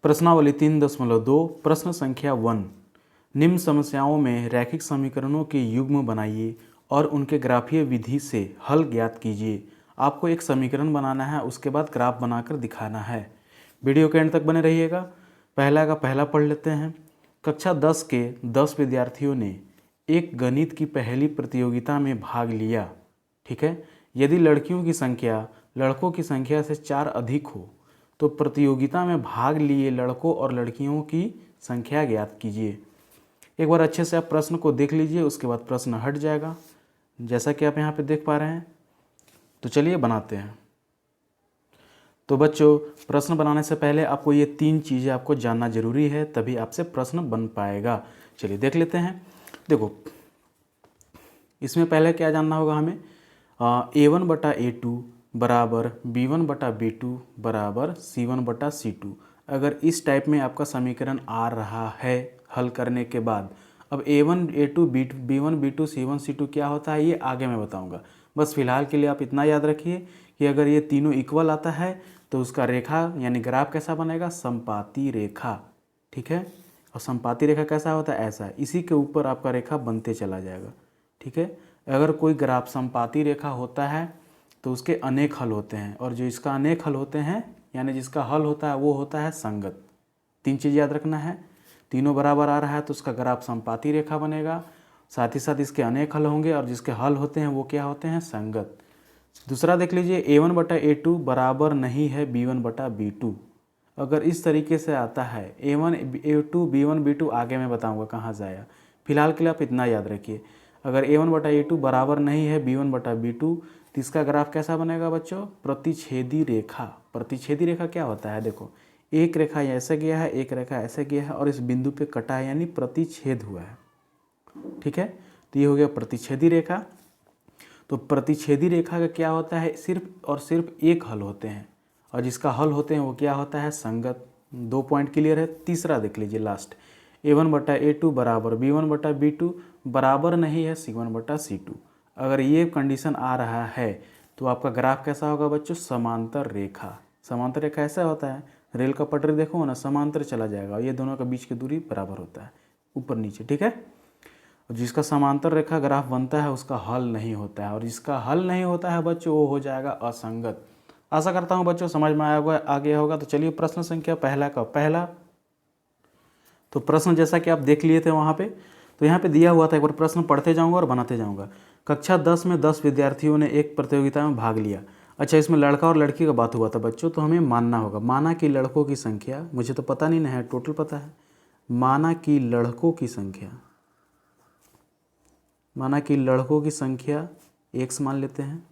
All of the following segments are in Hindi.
प्रश्नावली 3.2 प्रश्न संख्या 1। निम्न समस्याओं में रैखिक समीकरणों के युग्म बनाइए और उनके ग्राफीय विधि से हल ज्ञात कीजिए। आपको एक समीकरण बनाना है, उसके बाद ग्राफ बनाकर दिखाना है। वीडियो के एंड तक बने रहिएगा। पहला का पहला पढ़ लेते हैं। कक्षा 10 के 10 विद्यार्थियों ने एक गणित की पहली प्रतियोगिता में भाग लिया। ठीक है। यदि लड़कियों की संख्या लड़कों की संख्या से 4 अधिक हो तो प्रतियोगिता में भाग लिए लड़कों और लड़कियों की संख्या ज्ञात कीजिए। एक बार अच्छे से आप प्रश्न को देख लीजिए, उसके बाद प्रश्न हट जाएगा जैसा कि आप यहाँ पे देख पा रहे हैं। तो चलिए बनाते हैं। तो बच्चों, प्रश्न बनाने से पहले आपको ये 3 चीज़ें आपको जानना जरूरी है, तभी आपसे प्रश्न बन पाएगा। चलिए देख लेते हैं। देखो, इसमें पहले क्या जानना होगा हमें, A1/A2 बराबर B1/B2 बराबर C1/C2। अगर इस टाइप में आपका समीकरण आ रहा है हल करने के बाद, अब A1 A2 B1 B2 C1 C2 क्या होता है ये आगे मैं बताऊंगा। बस फिलहाल के लिए आप इतना याद रखिए कि अगर ये तीनों इक्वल आता है तो उसका रेखा यानी ग्राफ कैसा बनेगा, समपाती रेखा। ठीक है। और समपाती रेखा कैसा होता है, ऐसा। इसी के ऊपर आपका रेखा बनते चला जाएगा। ठीक है। अगर कोई ग्राफ समपाती रेखा होता है तो उसके अनेक हल होते हैं, और जो इसका अनेक हल होते हैं यानी जिसका हल होता है वो होता है संगत। 3 चीज़ याद रखना है। तीनों बराबर आ रहा है तो उसका ग्राफ समपाती रेखा बनेगा, साथ ही साथ इसके अनेक हल होंगे और जिसके हल होते हैं वो क्या होते हैं, संगत। दूसरा देख लीजिए, A1/A2 बराबर नहीं है B1/B2। अगर इस तरीके से आता है A1 A2 B1 B2, आगे मैं बताऊँगा कहाँ से आया। फिलहाल के लिए आप इतना याद रखिए। अगर A1/A2 बराबर नहीं है B1/B2 तो इसका ग्राफ कैसा बनेगा बच्चों, प्रतिच्छेदी रेखा। प्रतिच्छेदी रेखा क्या होता है, देखो, एक रेखा ऐसे गया है, एक रेखा ऐसे गया है और इस बिंदु पे कटा है यानी प्रतिच्छेद हुआ है। ठीक है। तो ये हो गया प्रतिच्छेदी रेखा। तो प्रतिच्छेदी रेखा का क्या होता है, सिर्फ और सिर्फ एक हल होते हैं, और जिसका हल होते हैं वो क्या होता है, संगत। 2 पॉइंट क्लियर है। तीसरा देख लीजिए, लास्ट, A1/A2 बराबर B1/B2 बराबर नहीं है C1/C2। अगर ये कंडीशन आ रहा है तो आपका ग्राफ कैसा होगा बच्चों, समांतर रेखा। समांतर रेखा ऐसा होता है, रेल का पटरी देखो ना, समांतर चला जाएगा और ये दोनों के बीच की दूरी बराबर होता है, ऊपर नीचे। ठीक है। और जिसका समांतर रेखा ग्राफ बनता है उसका हल नहीं होता है, और जिसका हल नहीं होता है बच्चों वो हो जाएगा असंगत। आशा करता हूँ बच्चों समझ में आ गया होगा। तो चलिए प्रश्न संख्या पहला का पहला। तो प्रश्न जैसा कि आप देख लिए थे वहाँ पे, तो यहाँ पे दिया हुआ था, एक बार प्रश्न पढ़ते जाऊँगा और बनाते जाऊँगा। कक्षा 10 में 10 विद्यार्थियों ने एक प्रतियोगिता में भाग लिया। अच्छा, इसमें लड़का और लड़की का बात हुआ था बच्चों, तो हमें मानना होगा। माना कि लड़कों की संख्या, मुझे तो पता नहीं है, टोटल पता है। माना कि लड़कों की संख्या, माना कि लड़कों की संख्या X मान लेते हैं,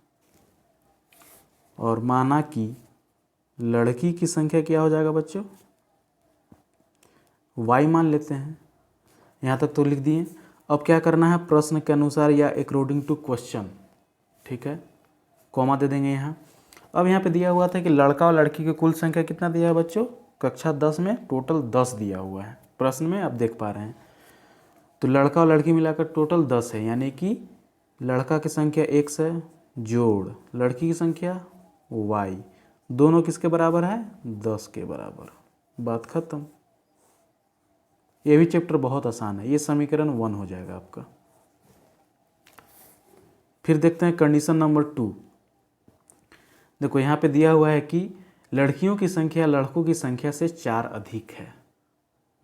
और माना कि लड़की की संख्या क्या हो जाएगा बच्चों, Y मान लेते हैं। यहाँ तक तो लिख दिए। अब क्या करना है, प्रश्न के अनुसार या अकॉर्डिंग टू क्वेश्चन। ठीक है। कॉमा दे देंगे यहाँ। अब यहाँ पे दिया हुआ था कि लड़का और लड़की की कुल संख्या कितना दिया है बच्चों, कक्षा 10 में टोटल 10 दिया हुआ है। प्रश्न में आप देख पा रहे हैं। तो लड़का और लड़की मिलाकर टोटल 10 है, यानी कि लड़का की संख्या X है जोड़ लड़की की संख्या Y, दोनों किसके बराबर है, 10 के बराबर। बात खत्म। ये भी चैप्टर बहुत आसान है, ये समीकरण 1 हो जाएगा आपका। फिर देखते हैं कंडीशन नंबर 2। देखो यहाँ पे दिया हुआ है कि लड़कियों की संख्या लड़कों की संख्या से 4 अधिक है।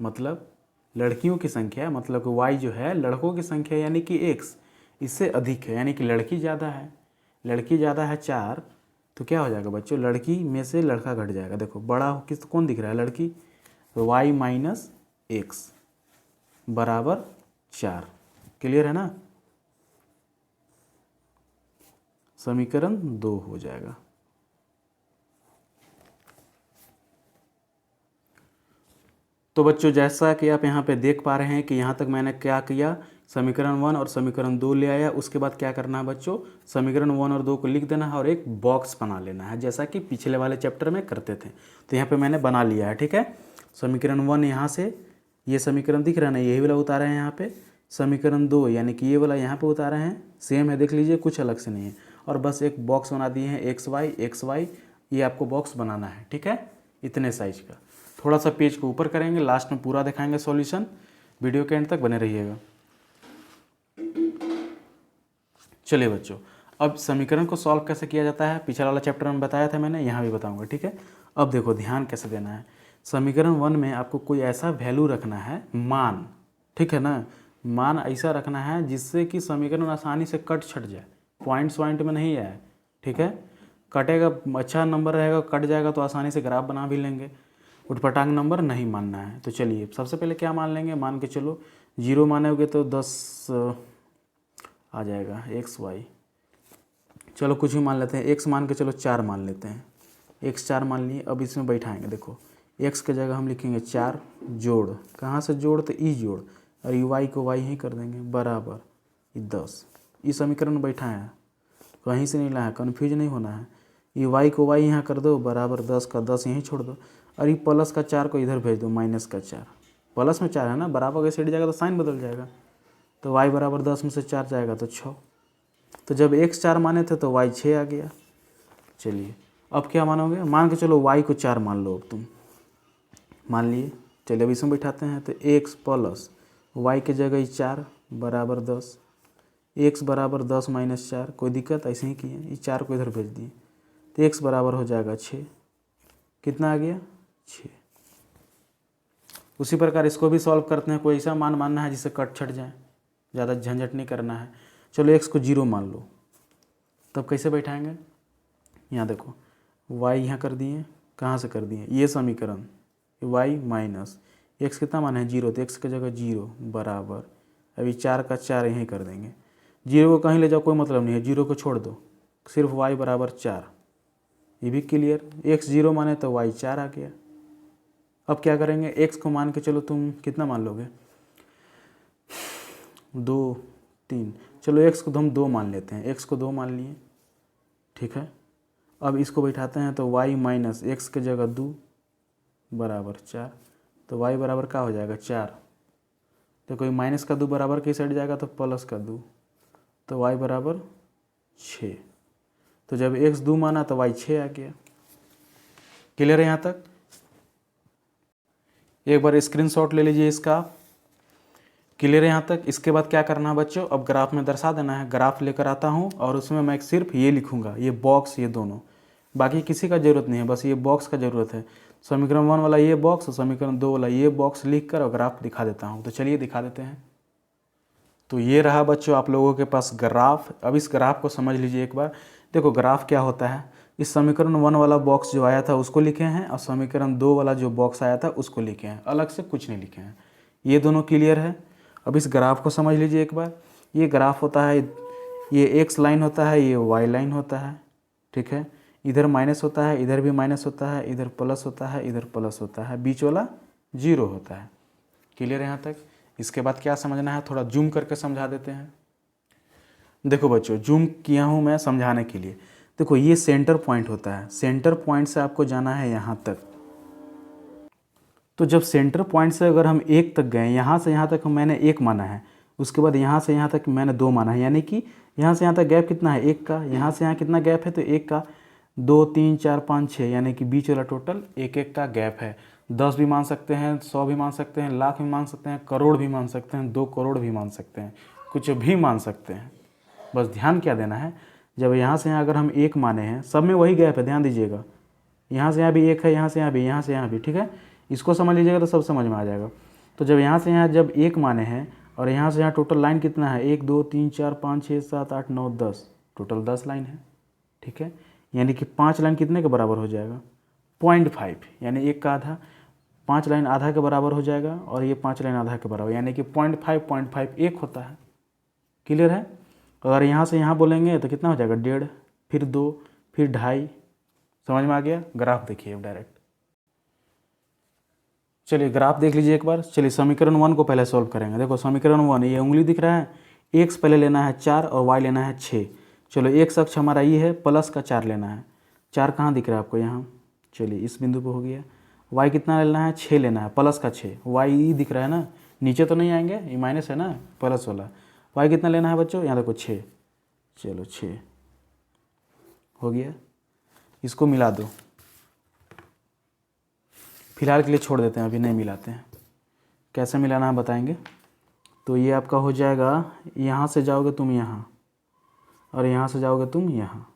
मतलब लड़कियों की संख्या मतलब Y जो है लड़कों की संख्या यानी कि X इससे अधिक है, यानी कि लड़की ज़्यादा है। लड़की ज़्यादा है 4, तो क्या हो जाएगा बच्चों, लड़की में से लड़का घट जाएगा। देखो बड़ा किस कौन दिख रहा है, लड़की। तो Y माइनस X बराबर 4। क्लियर है ना। समीकरण 2 हो जाएगा। तो बच्चों जैसा कि आप यहाँ पे देख पा रहे हैं कि यहाँ तक मैंने क्या किया, समीकरण 1 और समीकरण 2 ले आया। उसके बाद क्या करना है बच्चों, समीकरण 1 और 2 को लिख देना है और एक बॉक्स बना लेना है, जैसा कि पिछले वाले चैप्टर में करते थे। तो यहाँ पे मैंने बना लिया है। ठीक है। समीकरण 1 यहाँ से ये समीकरण दिख रहा है ना, यही वाला उतारे हैं यहाँ पे। समीकरण 2 यानी कि ये वाला यहाँ पे उतारे हैं, सेम है, देख लीजिए, कुछ अलग से नहीं है। और बस एक बॉक्स बना दिए हैं XY XY, ये आपको बॉक्स बनाना है। ठीक है, इतने साइज का। थोड़ा सा पेज को ऊपर करेंगे, लास्ट में पूरा दिखाएंगे सॉल्यूशन। वीडियो के एंड तक बने रहिएगा। चलिए बच्चों, अब समीकरण को सॉल्व कैसे किया जाता है पिछला वाला चैप्टर में बताया था मैंने, यहाँ भी बताऊंगा, ठीक है। अब देखो ध्यान कैसे देना है। समीकरण 1 में आपको कोई ऐसा वैल्यू रखना है, मान, ठीक है ना। मान ऐसा रखना है जिससे कि समीकरण आसानी से कट छट जाए, पॉइंट्स पॉइंट में नहीं आए, ठीक है। कटेगा, अच्छा नंबर रहेगा, कट जाएगा तो आसानी से ग्राफ बना भी लेंगे। उठपटांग नंबर नहीं मानना है। तो चलिए सबसे पहले क्या मान लेंगे, मान के चलो 0 मानोगे तो 10 आ जाएगा XY। चलो कुछ भी मान लेते हैं, x मान के चलो 4 मान लेते हैं, x 4 मान लिए। अब इसमें बैठाएंगे, देखो x के जगह हम लिखेंगे 4 जोड़, कहाँ से जोड़, तो ई जोड़, और y को y ही कर देंगे, बराबर 10। इस समीकरण में बैठा है, कहीं से नहीं लाया है, कन्फ्यूज नहीं होना है। ये y को y यहाँ कर दो, बराबर 10 का 10 यहीं छोड़ दो, और ये प्लस का 4 को इधर भेज दो, माइनस का 4। प्लस में 4 है ना, बराबर के सेट जाएगा तो साइन बदल जाएगा, तो y बराबर 10 में से 4 जाएगा तो 6। तो जब x 4 माने थे तो y 6 आ गया। चलिए अब क्या मानोगे, मान के चलो y को 4 मान लो, अब तुम मान लिए। चलिए अब इसमें बैठाते हैं, तो x प्लस y के जगह 4 बराबर 10, x बराबर 10 माइनस 4, कोई दिक्कत, ऐसे ही किए, ये 4 को इधर भेज दिए, तो x बराबर हो जाएगा 6। कितना आ गया, 6। उसी प्रकार इसको भी सॉल्व करते हैं, कोई ऐसा मान मानना है जिससे कट छट जाए, ज़्यादा झंझट नहीं करना है। चलो x को 0 मान लो, तब कैसे बैठाएंगे, यहाँ देखो y यहाँ कर दिए, कहाँ से कर दिए, ये समीकरण y माइनस x कितना मान है 0, तो x की जगह 0 बराबर, अभी 4 का 4 यहीं कर देंगे, 0 को कहीं ले जाओ कोई मतलब नहीं है, 0 को छोड़ दो, सिर्फ y बराबर 4। ये भी क्लियर, x 0 माने तो y 4 आ गया। अब क्या करेंगे, x को मान के चलो तुम कितना मान लोगे, 2 3, चलो x को हम 2 मान लेते हैं, x को 2 मान लिए, ठीक है। अब इसको बैठाते हैं, तो y माइनस x के जगह 2 बराबर 4, तो y बराबर क्या हो जाएगा 4। तो कोई माइनस का 2 बराबर किस साइड जाएगा, तो प्लस का 2, तो y बराबर 6। तो जब x 2 माना तो y 6 आ गया। क्लियर है यहाँ तक। एक बार स्क्रीनशॉट ले लीजिए इसका। क्लियर है यहाँ तक। इसके बाद क्या करना है बच्चों, अब ग्राफ में दर्शा देना है। ग्राफ लेकर आता हूँ और उसमें मैं सिर्फ ये लिखूंगा, ये बॉक्स, ये दोनों, बाकी किसी का ज़रूरत नहीं है, बस ये बॉक्स का ज़रूरत है। समीकरण 1 वाला ये बॉक्स और समीकरण 2 वाला ये बॉक्स लिख कर और ग्राफ दिखा देता हूँ। तो चलिए दिखा देते हैं। तो ये रहा बच्चों आप लोगों के पास ग्राफ। अब इस ग्राफ को समझ लीजिए एक बार। देखो ग्राफ क्या होता है, इस समीकरण 1 वाला बॉक्स जो आया था उसको लिखे हैं, और समीकरण 2 वाला जो बॉक्स आया था उसको लिखे हैं, अलग से कुछ नहीं लिखे हैं। ये दोनों क्लियर है। अब इस ग्राफ को समझ लीजिए एक बार। ये ग्राफ होता है, ये एक्स लाइन होता है, ये वाई लाइन होता है, ठीक है। इधर माइनस होता है, इधर भी माइनस होता है, इधर प्लस होता है, इधर प्लस होता है, बीच वाला 0 होता है। क्लियर है यहाँ तक। इसके बाद क्या समझना है, थोड़ा जूम करके समझा देते हैं। देखो बच्चों, जूम किया हूँ मैं समझाने के लिए। देखो ये सेंटर पॉइंट होता है, सेंटर पॉइंट से आपको जाना है यहाँ तक। तो जब सेंटर पॉइंट से अगर हम 1 तक गए, यहाँ से यहाँ तक मैंने 1 माना है, उसके बाद यहाँ से यहाँ तक मैंने 2 माना है, यानी कि यहाँ से यहाँ तक गैप कितना है 1 का, यहाँ से यहाँ कितना गैप है तो 1 का, 2 3 4 5 6, यानी कि बीच वाला टोटल 1 का गैप है। 10 भी मान सकते हैं, 100 भी मान सकते हैं, लाख भी मान सकते हैं, करोड़ भी मान सकते हैं, 2 करोड़ भी मान सकते हैं, कुछ भी मान सकते हैं। बस ध्यान क्या देना है, जब यहाँ से यहाँ अगर हम 1 माने हैं, सब में वही गैप है, ध्यान दीजिएगा। यहाँ से यहाँ भी 1 है, यहाँ से यहाँ भी, यहाँ से यहाँ भी, ठीक है। इसको समझ लीजिएगा तो सब समझ में आ जाएगा। तो जब यहाँ से यहाँ जब 1 माने हैं और यहाँ से यहाँ टोटल लाइन कितना है, 1 2 3 4 5 6 7 8 9 10, टोटल 10 लाइन है, ठीक है। यानी कि 5 लाइन कितने के बराबर हो जाएगा, 0.5, यानी 1 का आधा, 5 लाइन आधा के बराबर हो जाएगा, और ये 5 लाइन आधा के बराबर, यानी कि 0.5 1 होता है। क्लियर है। अगर यहाँ से यहाँ बोलेंगे तो कितना हो जाएगा, 1.5, फिर 2, फिर 2.5। समझ में आ गया। ग्राफ देखिए डायरेक्ट। चलिए ग्राफ देख लीजिए एक बार। चलिए समीकरण 1 को पहले सॉल्व करेंगे। देखो समीकरण 1, ये उंगली दिख रहा है, x पहले लेना है 4 और y लेना है 6। चलो x अक्ष हमारा ये है, प्लस का 4 लेना है। 4 कहाँ दिख रहा है आपको, यहाँ। चलिए इस बिंदु पे हो गया। y कितना लेना है, 6 लेना है, प्लस का 6, y दिख रहा है ना, नीचे तो नहीं आएंगे, ये माइनस है ना, प्लस वाला। y कितना लेना है बच्चों, यहाँ देखो 6। चलो 6 हो गया, इसको मिला दो, फिलहाल के लिए छोड़ देते हैं, अभी नहीं मिलाते हैं। कैसे मिलाना है बताएंगे। तो ये आपका हो जाएगा, यहाँ से जाओगे तुम यहाँ और यहाँ से जाओगे तुम यहाँ,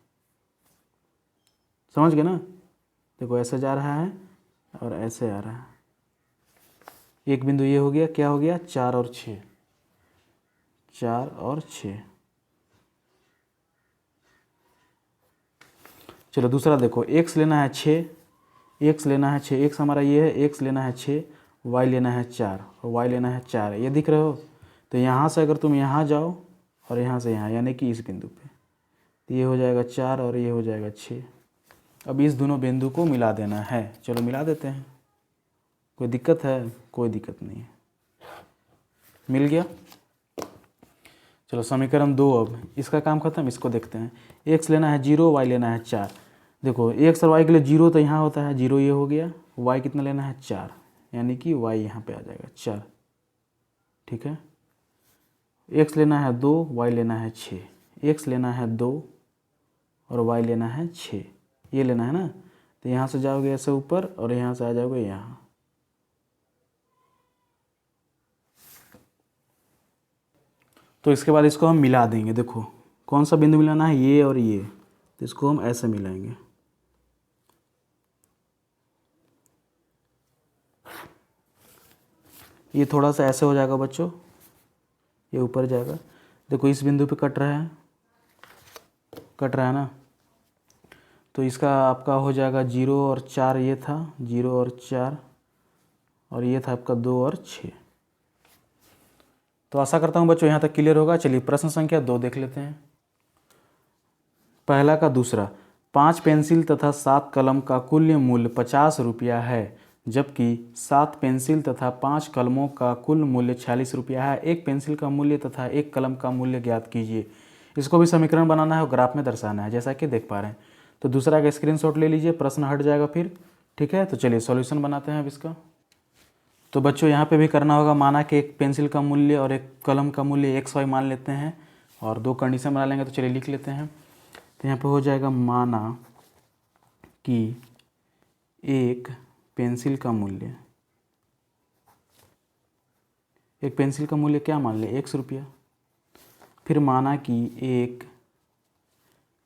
समझ गए ना। देखो ऐसे जा रहा है और ऐसे आ रहा है। एक बिंदु ये हो गया, क्या हो गया, 4 और 6, 4 और 6। चलो दूसरा देखो, x लेना है 6, x लेना है 6, x हमारा ये है, x लेना है 6, y लेना है 4 और y लेना है 4, ये दिख रहे हो। तो यहाँ से अगर तुम यहाँ जाओ और यहाँ से यहाँ, यानी कि इस बिंदु पे, तो ये हो जाएगा 4 और ये हो जाएगा 6। अब इस दोनों बिंदु को मिला देना है। चलो मिला देते हैं। कोई दिक्कत है? कोई दिक्कत नहीं है, मिल गया। चलो समीकरण 2, अब इसका काम खत्म। इसको देखते हैं। x लेना है 0, y लेना है 4। देखो x और y के लिए 0 तो यहाँ होता है, 0 ये हो गया। y कितना लेना है, 4, यानी कि y यहाँ पे आ जाएगा 4। ठीक है। x लेना है 2, y लेना है 6। x लेना है 2 और y लेना है 6, ये लेना है ना। तो यहाँ से जाओगे ऐसे ऊपर और यहाँ से आ जाओगे यहाँ। तो इसके बाद इसको हम मिला देंगे। देखो कौन सा बिंदु मिलाना है, ये और ये, तो इसको हम ऐसे मिलाएंगे। ये थोड़ा सा ऐसे हो जाएगा बच्चों, ये ऊपर जाएगा। देखो इस बिंदु पे कट रहा है, कट रहा है ना। तो इसका आपका हो जाएगा 0 और 4, ये था 0 और 4, और ये था आपका 2 और 6। तो आशा करता हूँ बच्चों यहाँ तक क्लियर होगा। चलिए प्रश्न संख्या 2 देख लेते हैं। पहला का दूसरा, 5 पेंसिल तथा 7 कलम का कुल मूल्य 50 रुपया है, जबकि 7 पेंसिल तथा 5 कलमों का कुल मूल्य 46 रुपया है। एक पेंसिल का मूल्य तथा एक कलम का मूल्य ज्ञात कीजिए। इसको भी समीकरण बनाना है और ग्राफ में दर्शाना है, जैसा कि देख पा रहे हैं। तो दूसरा का स्क्रीनशॉट ले लीजिए, प्रश्न हट जाएगा फिर। ठीक है, तो चलिए सॉल्यूशन बनाते हैं अब इसका। तो बच्चों यहाँ पे भी करना होगा। माना कि एक पेंसिल का मूल्य और एक कलम का मूल्य XY मान लेते हैं और 2 कंडीशन बना लेंगे। तो चलिए लिख लेते हैं। तो यहाँ पे हो जाएगा, माना कि एक पेंसिल का मूल्य, एक पेंसिल का मूल्य क्या मान ले, X रुपया। फिर माना कि एक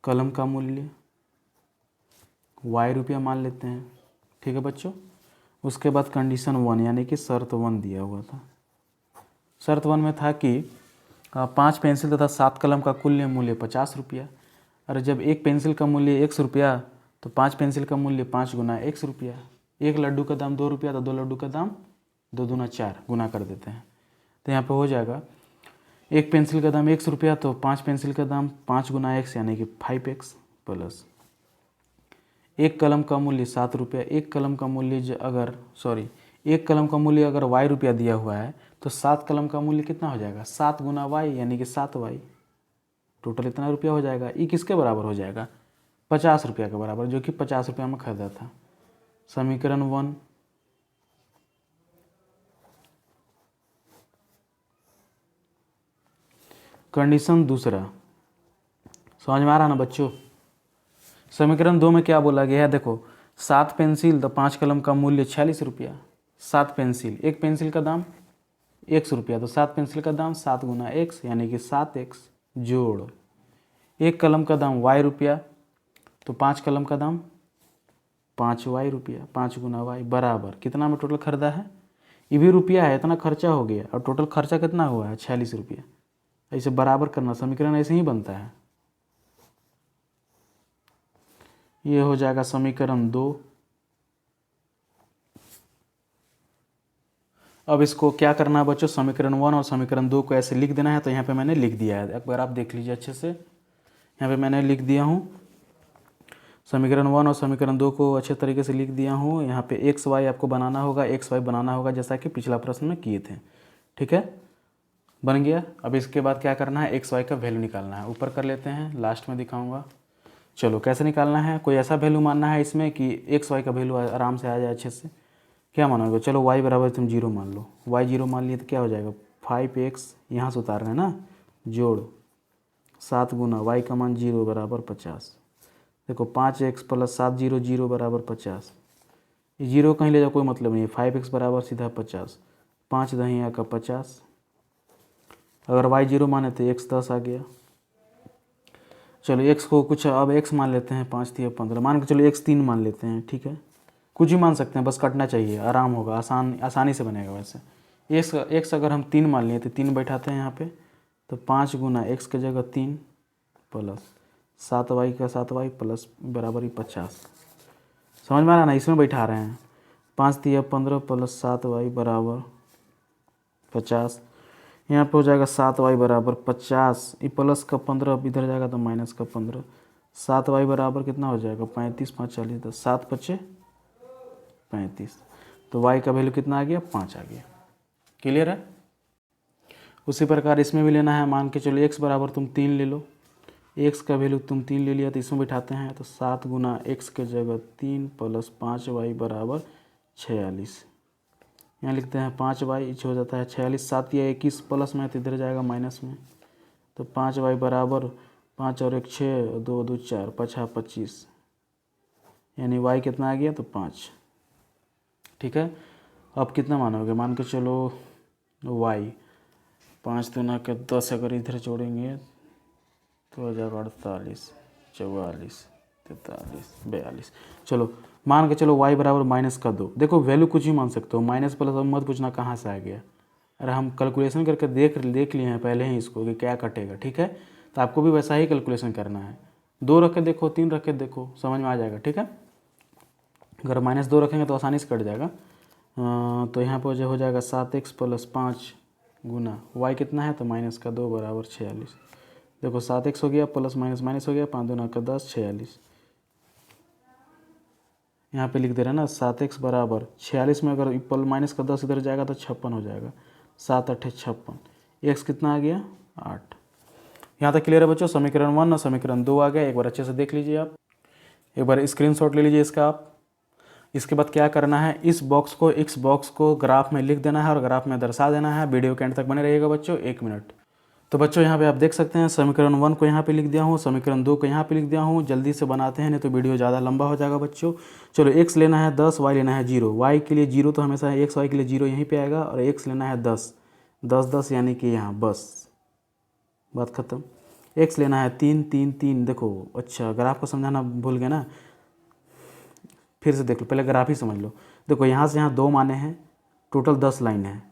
कलम का मूल्य Y रुपया मान लेते हैं। ठीक है बच्चों। उसके बाद कंडीशन 1 यानी कि शर्त 1 दिया हुआ था। शर्त 1 में था कि 5 पेंसिल तथा 7 कलम का कुल मूल्य 50 रुपया। और जब एक पेंसिल का मूल्य X रुपया, तो 5 पेंसिल का मूल्य 5 गुना X रुपया। एक लड्डू का दाम 2 रुपया, तो 2 लड्डू का दाम 2 दूना 4, गुना कर देते हैं। तो यहाँ पे हो जाएगा, एक पेंसिल का दाम X रुपया, तो 5 पेंसिल का दाम 5 गुना X यानी कि 5X, प्लस एक कलम का मूल्य 7 रुपया। एक कलम का मूल्य एक कलम का मूल्य अगर Y रुपया दिया हुआ है, तो 7 कलम का मूल्य कितना हो जाएगा, 7 गुना Y यानी कि 7Y। टोटल इतना रुपया हो जाएगा। ये किसके बराबर हो जाएगा, 50 रुपया के बराबर, जो कि 50 रुपया में खरीदा था। समीकरण 1। कंडीशन दूसरा, समझ में आ रहा ना बच्चों। समीकरण 2 में क्या बोला गया है, देखो 7 पेंसिल तो 5 कलम का मूल्य 46 रुपया। 7 पेंसिल, एक पेंसिल का दाम X रुपया, तो 7 पेंसिल का दाम 7 गुना X यानी कि 7X, जोड़ एक कलम का दाम Y रुपया, तो 5 कलम का दाम 5Y रुपया, 5 गुना Y, बराबर कितना में टोटल खरीदा है, ये भी रुपया है, इतना खर्चा हो गया और टोटल खर्चा कितना हुआ है, 46 रुपया। ऐसे बराबर करना, समीकरण ऐसे ही बनता है। ये हो जाएगा समीकरण 2। अब इसको क्या करना है बच्चों, समीकरण 1 और समीकरण 2 को ऐसे लिख देना है। तो यहाँ पे मैंने लिख दिया है, एक बार आप देख लीजिए अच्छे से। यहाँ पे मैंने लिख दिया हूँ, समीकरण 1 और समीकरण 2 को अच्छे तरीके से लिख दिया हूँ। यहाँ पे XY आपको बनाना होगा, XY बनाना होगा जैसा कि पिछला प्रश्न में किए थे। ठीक है, बन गया। अब इसके बाद क्या करना है, XY का वैल्यू निकालना है। ऊपर कर लेते हैं, लास्ट में दिखाऊंगा। चलो कैसे निकालना है, कोई ऐसा वैल्यू मानना है इसमें कि XY का वैल्यू आराम से आ जाए अच्छे से। क्या मानोगे, चलो Y बराबर तुम 0 मान लो। Y 0 मान लिए तो क्या हो जाएगा, 5X यहाँ से उतारना है ना, जोड़ 7 गुना Y का मान 0 बराबर 50। देखो 5X प्लस 7 0 0 बराबर 50। जीरो कहीं ले जाओ कोई मतलब नहीं है। 5x बराबर सीधा 50, 5 दही का 50। अगर y 0 माने तो x 10 आ गया। चलो x को कुछ अब x मान लेते हैं, 5 3 15, मान के चलो x 3 मान लेते हैं, ठीक है। कुछ ही मान सकते हैं, बस कटना चाहिए, आराम होगा, आसानी से बनेगा। वैसे x अगर हम 3 मान लिए तो 3 बैठाते हैं यहाँ पे, तो 5 गुना x की जगह 3 प्लस 7y का 7y प्लस बराबर ही 50। समझ में आ रहा ना, इसमें बैठा रहे हैं। 5 3 15 प्लस 7y बराबर 50। यहाँ पे हो जाएगा 7y बराबर 50, ये प्लस का 15 अब इधर जाएगा तो माइनस का 15। 7y बराबर कितना हो जाएगा 35, 5 40, 10, 7 5 35। तो y का वैल्यू कितना आ गया 5 आ गया। क्लियर है। उसी प्रकार इसमें भी लेना है। मान के चलो x बराबर तुम 3 ले लो, x का वैल्यू तुम 3 ले लिया तो इसमें बैठाते हैं, तो 7 गुना x के जगह 3 प्लस 5y बराबर 46। यहाँ लिखते हैं 5y हो जाता है 46, 7 या 21 प्लस में तो इधर जाएगा माइनस में, तो 5y बराबर 5 और 1 6, 2 2 4, 5 25, यानी y कितना आ गया तो 5। ठीक है। अब कितना मानोगे, मान के चलो y 5 दूना के 10 अगर इधर जोड़ेंगे तो हो जाएगा 48, 44, 43, 42। चलो मान के चलो y बराबर माइनस का 2। देखो वैल्यू कुछ ही मान सकते हो, माइनस प्लस अब मत पूछना कहाँ से आ गया। अरे हम कैलकुलेशन करके देख लिए हैं पहले ही इसको कि क्या कटेगा, ठीक है। तो आपको भी वैसा ही कैलकुलेशन करना है। 2 रख के देखो, 3 रख के देखो, समझ में आ जाएगा, ठीक है। अगर -2 रखेंगे तो आसानी से कट जाएगा। तो यहाँ पर हो जाएगा 7x प्लस 5 गुना y कितना है तो माइनस का 2 बराबर 46। देखो 7x हो गया प्लस माइनस माइनस हो गया, 5 दूना का 10, 46। यहाँ पे लिख दे रहा है ना 7x बराबर 46 में अगर पल माइनस का 10 इधर जाएगा तो 56 हो जाएगा, 7 8 56। x कितना आ गया 8। यहाँ तक क्लियर है बच्चों। समीकरण 1 और समीकरण 2 आ गया। एक बार अच्छे से देख लीजिए आप, एक बार स्क्रीनशॉट ले लीजिए इसका आप। इसके बाद क्या करना है, इस बॉक्स को ग्राफ में लिख देना है और ग्राफ में दर्शा देना है। वीडियो के एंड तक बने रहिएगा बच्चों, 1 मिनट। तो बच्चों यहाँ पे आप देख सकते हैं समीकरण 1 को यहाँ पे लिख दिया हूँ, समीकरण 2 को यहाँ पे लिख दिया हूँ। जल्दी से बनाते हैं नहीं तो वीडियो ज़्यादा लंबा हो जाएगा बच्चों। चलो x लेना है 10, y लेना है 0। y के लिए 0 तो हमेशा x, y के लिए 0 यहीं पे आएगा, और x लेना है 10, 10 10 यानी कि यहाँ, बस बात ख़त्म। x लेना है 3 3 3। देखो अच्छा ग्राफ को समझाना भूल गए ना, फिर से देख लो, पहले ग्राफ ही समझ लो। देखो यहाँ से यहाँ 2 माने हैं, टोटल 10 लाइन है।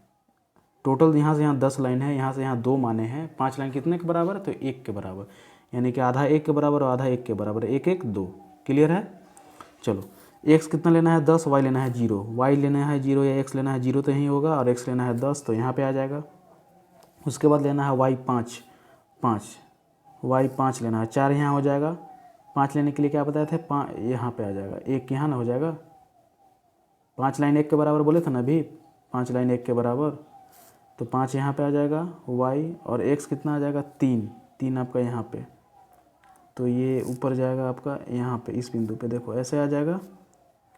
टोटल यहाँ से यहाँ 10 लाइन है, यहाँ से यहाँ 2 माने हैं। 5 लाइन कितने के बराबर है तो 1 के बराबर, यानी कि आधा 1 के बराबर और आधा 1 के बराबर, 1 1 2। क्लियर है। चलो x कितना लेना है 10, y लेना है 0। y लेना है 0 या x लेना है 0 तो यहीं होगा, और x लेना है 10 तो यहाँ पे आ जाएगा। उसके बाद लेना है y 5, y 5 लेना है, 4 यहाँ हो जाएगा। 5 लेने के लिए क्या बताए थे, 5 यहाँ पे आ जाएगा, 1 यहाँ ना हो जाएगा। 5 लाइन 1 के बराबर बोले थे ना अभी, 5 लाइन 1 के बराबर, तो 5 यहाँ पे आ जाएगा y, और x कितना आ जाएगा 3, 3 आपका यहाँ पे, तो ये ऊपर जाएगा आपका यहाँ पे इस बिंदु पे। देखो ऐसे आ जाएगा,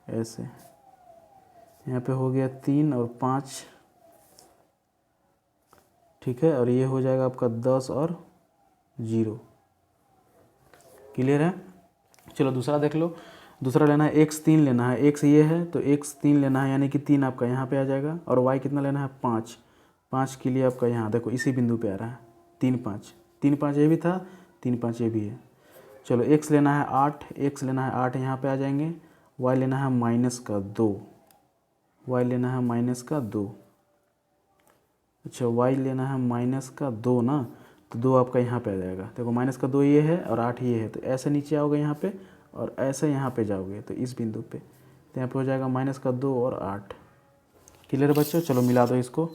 ऐसे यहाँ पे हो गया 3 और 5, ठीक है। और ये हो जाएगा आपका 10 और 0। क्लियर है। चलो दूसरा देख लो। दूसरा लेना है x 3 लेना है, x ये है तो x 3 लेना है, यानी कि 3 आपका यहाँ पे आ जाएगा। और y कितना लेना है 5, 5 के लिए आपका यहाँ देखो इसी बिंदु पे आ रहा है 3 5, 3 5 ये भी था, 3 5 ये भी है। चलो x लेना है 8, x लेना है 8 यहाँ पे आ जाएंगे। y लेना है -2, y लेना है -2। अच्छा y लेना है -2 ना, तो 2 आपका यहाँ पे आ जाएगा। देखो -2 ये है और 8 ये है, तो ऐसे नीचे आओगे यहाँ पे और ऐसे यहाँ पे जाओगे तो इस बिंदु पे, तो यहाँ पे हो जाएगा -2 और 8। क्लियर बच्चों। चलो मिला दो इसको।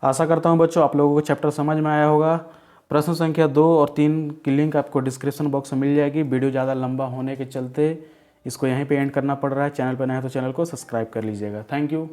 आशा करता हूँ बच्चों आप लोगों को चैप्टर समझ में आया होगा। प्रश्न संख्या 2 और 3 की लिंक आपको डिस्क्रिप्शन बॉक्स में मिल जाएगी। वीडियो ज़्यादा लंबा होने के चलते इसको यहीं पे एंड करना पड़ रहा है। चैनल पर नए हैं तो चैनल को सब्सक्राइब कर लीजिएगा। Thank you.